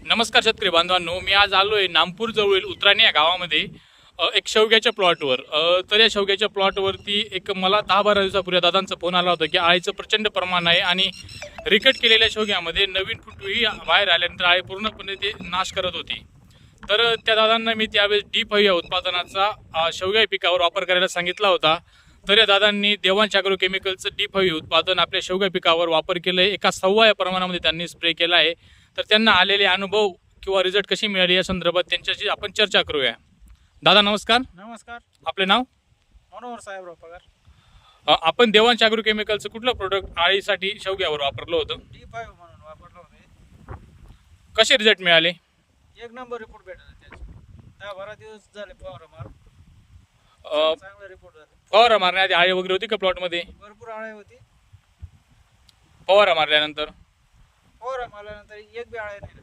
नमस्कार शेतकरी बांधवांनो, मी आज आलोय नामपूर जवळील उतराणी या गावामध्ये एक शेवग्याच्या प्लॉटवर. तर या शेवग्याच्या प्लॉटवरती एक मला 10-12 दिवसापूर्वी दादांचा फोन आला होता की आळीचं प्रचंड प्रमाण आहे आणि रिकट केलेल्या शेवग्यामध्ये नवीन फुटवी बाहेर आल्यानंतर आळी पूर्णपणे ते नाश करत होती. तर त्या दादांना मी त्यावेळेस D5 या उत्पादनाचा शेवग्या पिकावर वापर करायला सांगितला होता. तर या दादांनी देवांश ॲग्रो केमिकलचं D5 उत्पादन आपल्या शेवग्या पिकावर वापर केलं आहे. एका 1.25 या प्रमाणामध्ये त्यांनी स्प्रे केला आहे. तर त्यांना आलेले अनुभव किंवा रिझल्ट कशी मिळाली या संदर्भात त्यांच्याशी आपण चर्चा करूया. दादा नमस्कार. नमस्कार. आपले नाव? मनोहर साहेबराव पगार. आपण देवांश ॲग्रो केमिकलचं कुठलं प्रोडक्ट आळीसाठी शेवग्यावर वापरलं होतं? D5 म्हणून वापरलं होते. कसे रिझल्ट मिळाले? एक नंबर रिपोर्ट भेटला त्याचे. 10-12 दिवस झाले फवारा मार. चांगला रिपोर्ट झाला. फवारा मारण्याआधी आळी वगैरे होती का प्लॉटमध्ये? भरपूर आळे होती. फवारा मारल्यानंतर फवारा मारल्यानंतर एक बी आळे नाही.